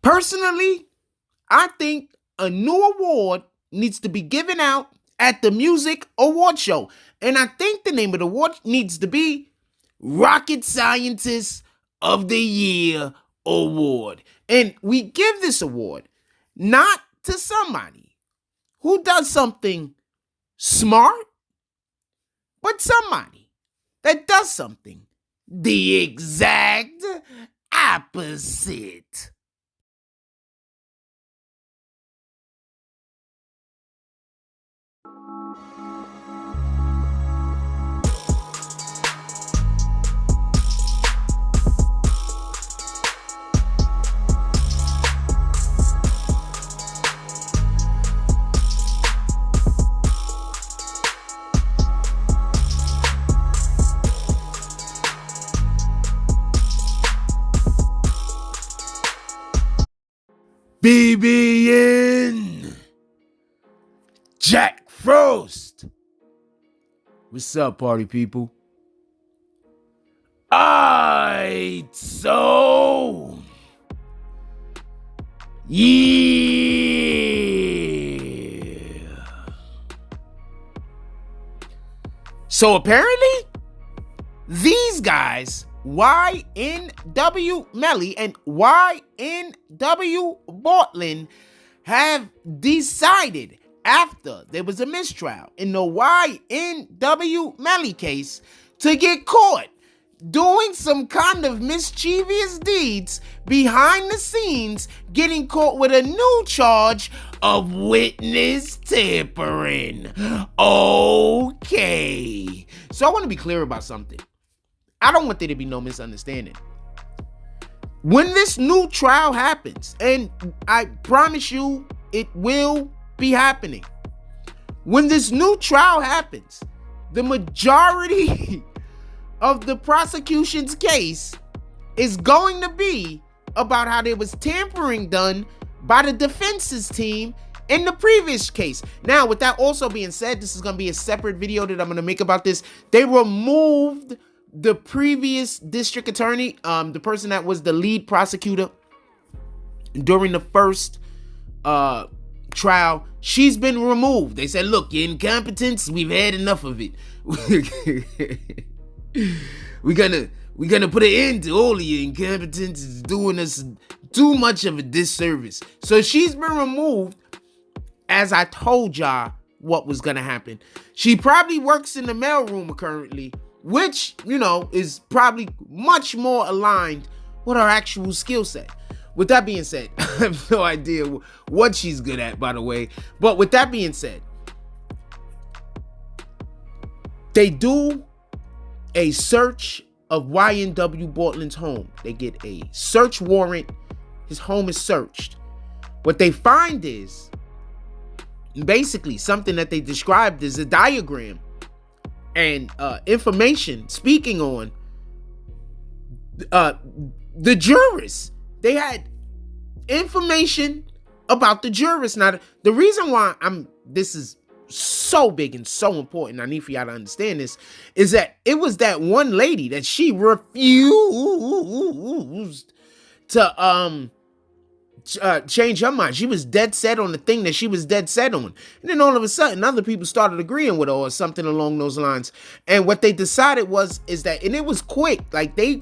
Personally, I think a new award needs to be given out at the music award show. And I think the name of the award needs to be Rocket Scientist of the Year Award. And we give this award not to somebody who does something smart, but somebody that does something the exact opposite. BBN Jack Frost. What's up, party people? Alright, so yeah. So apparently, these guys, YNW Melly and YNW Bortlen, have decided after there was a mistrial in the YNW Melly case to get caught doing some kind of mischievous deeds behind the scenes, getting caught with a new charge of witness tampering. Okay. So I want to be clear about something. I don't want there to be no misunderstanding. When this new trial happens, and I promise you it will be happening. When this new trial happens, the majority of the prosecution's case is going to be about how there was tampering done by the defense's team in the previous case. Now, with that also being said, this is going to be a separate video that I'm going to make about this. They removed the previous district attorney, the person that was the lead prosecutor during the first trial. She's been removed. They said, look, your incompetence, we've had enough of it. We're gonna put an end to all of your incompetence. It's doing us too much of a disservice. So she's been removed, as I told y'all what was gonna happen. She probably works in the mailroom currently, which, you know, is probably much more aligned with her actual skill set. With that being said, I have no idea what she's good at, by the way. But with that being said, they do a search of YNW Bortlen's home. They get a search warrant. His home is searched. What they find is basically something that they described as a diagram and information speaking on the jurors. They had information about the jurors. Now, the reason why this is so big and so important, I need for y'all to understand this, is that it was that one lady that she refused to change her mind. She was dead set on the thing that she was dead set on. And then all of a sudden, other people started agreeing with her or something along those lines. And what they decided is that, and it was quick, like they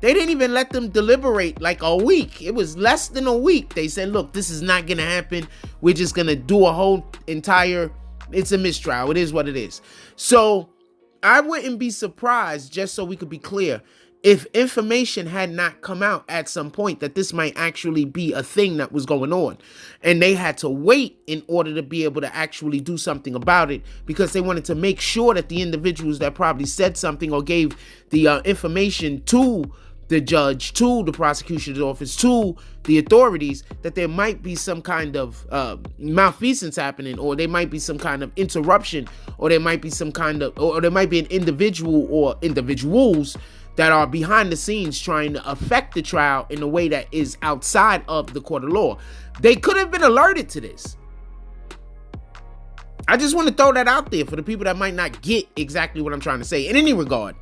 didn't even let them deliberate like a week. It was less than a week. They said, look, this is not going to happen. We're just going to do a whole entire, it's a mistrial. It is what it is. So I wouldn't be surprised, just so we could be clear, if information had not come out at some point that this might actually be a thing that was going on. And they had to wait in order to be able to actually do something about it, because they wanted to make sure that the individuals that probably said something or gave the information to the judge, to the prosecution's office, to the authorities, that there might be some kind of malfeasance happening, or there might be some kind of interruption, or there might be some kind of, or there might be an individual or individuals that are behind the scenes trying to affect the trial in a way that is outside of the court of law. They could have been alerted to this. I just want to throw that out there for the people that might not get exactly what I'm trying to say. In any regard,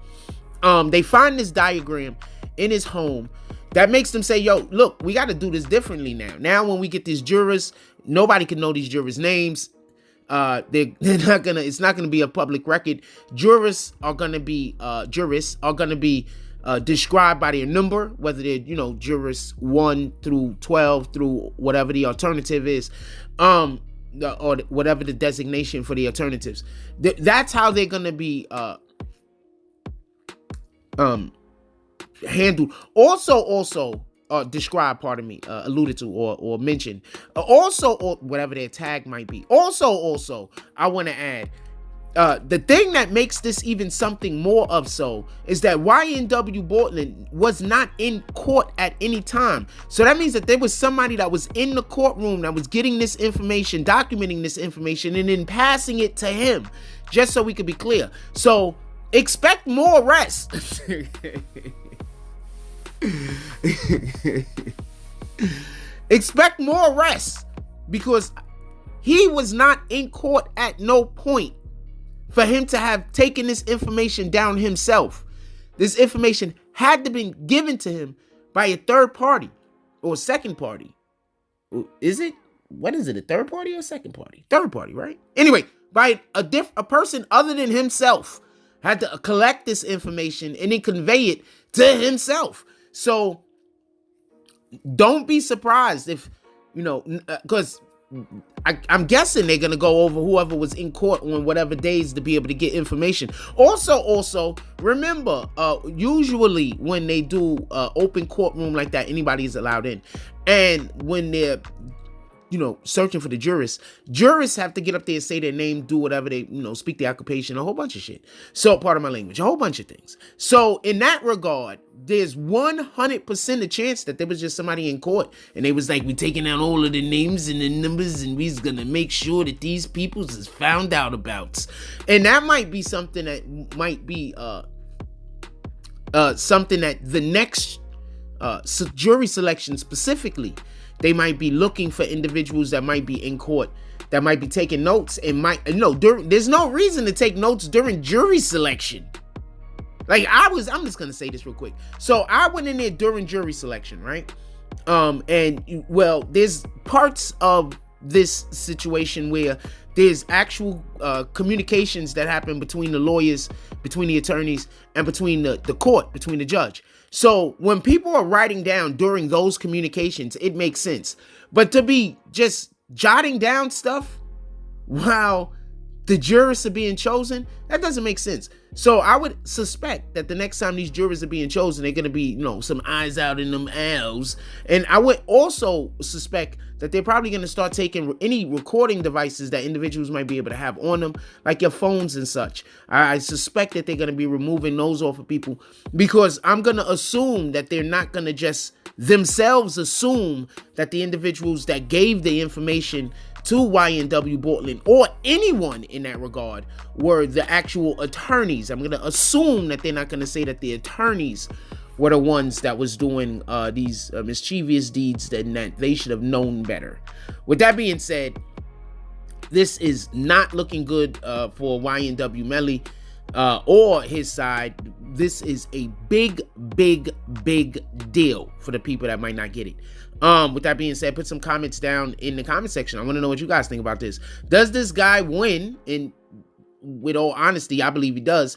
they find this diagram. in his home. That makes them say, yo, look, we got to do this differently now. Now, when we get these jurors, nobody can know these jurors' names. It's not gonna be a public record. Jurists are gonna be described by their number, whether they're, jurists 1 through 12 through whatever the alternative is, or whatever the designation for the alternatives. That's how they're gonna be handled. Also described, alluded to or mentioned. Or whatever their tag might be. Also, I want to add, the thing that makes this even something more of so is that YNW Bortlen was not in court at any time. So that means that there was somebody that was in the courtroom that was getting this information, documenting this information, and then passing it to him, just so we could be clear. So expect more arrests. Expect more arrests, because he was not in court at no point for him to have taken this information down himself. This information had to be given to him by a third party or second party. Is it? What is it? A third party or second party? Third party, right? Anyway, by a person other than himself had to collect this information and then convey it to himself. So don't be surprised if, because I'm guessing they're going to go over whoever was in court on whatever days to be able to get information. Also, remember, usually when they do open courtroom like that, anybody is allowed in. And when they're, searching for the jurists have to get up there and say their name, do whatever they, speak their occupation, a whole bunch of shit. So, part of my language, a whole bunch of things. So, in that regard, there's 100% a chance that there was just somebody in court and they was like, we taking out all of the names and the numbers and we's gonna make sure that these peoples is found out about. And that might be something that might be something that the next jury selection specifically, they might be looking for individuals that might be in court, that might be taking notes, and there's no reason to take notes during jury selection. Like I'm just gonna say this real quick. So I went in there during jury selection, right? There's parts of this situation where there's actual communications that happen between the lawyers, between the attorneys, and between the court, between the judge. So when people are writing down during those communications, it makes sense. But to be just jotting down stuff while the jurists are being chosen, that doesn't make sense. So I would suspect that the next time these jurors are being chosen, they're going to be, some eyes out in them owls. And I would also suspect that they're probably going to start taking any recording devices that individuals might be able to have on them, like your phones and such. I suspect that they're going to be removing those off of people, because I'm going to assume that they're not going to just themselves assume that the individuals that gave the information to YNW Bortlen or anyone in that regard were the actual attorneys. I'm going to assume that they're not going to say that the attorneys were the ones that was doing these mischievous deeds, that they should have known better. With that being said, this is not looking good for YNW Melly or his side. This is a big deal for the people that might not get it. With that being said, put some comments down in the comment section. I want to know what you guys think about this. Does this guy win? And with all honesty, I believe he does.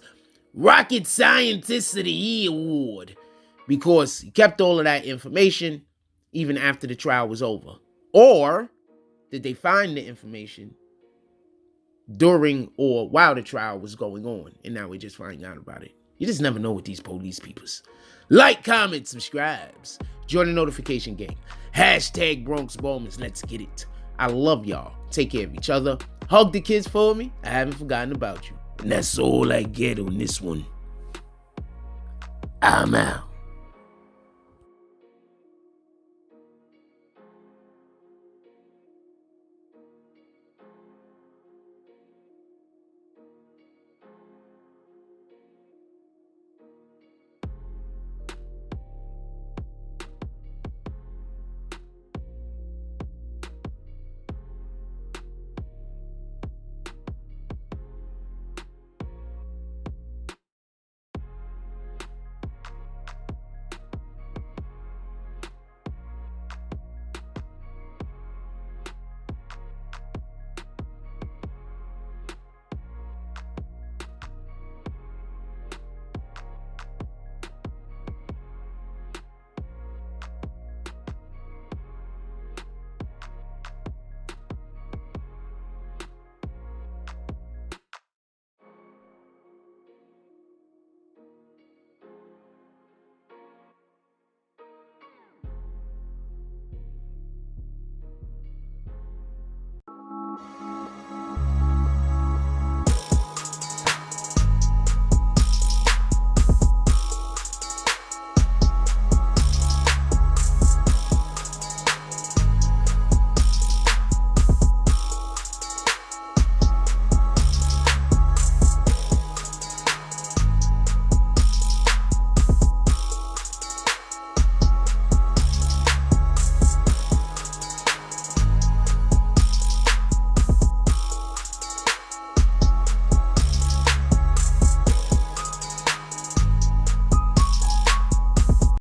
Rocket Scientist of the Year award, because he kept all of that information even after the trial was over. Or did they find the information during or while the trial was going on, and now we're just finding out about it? You just never know with these police peoples. Like, comment, subscribes. Join the notification gang. Hashtag Bronx Bowmans. Let's get it. I love y'all. Take care of each other. Hug the kids for me. I haven't forgotten about you. And that's all I get on this one. I'm out.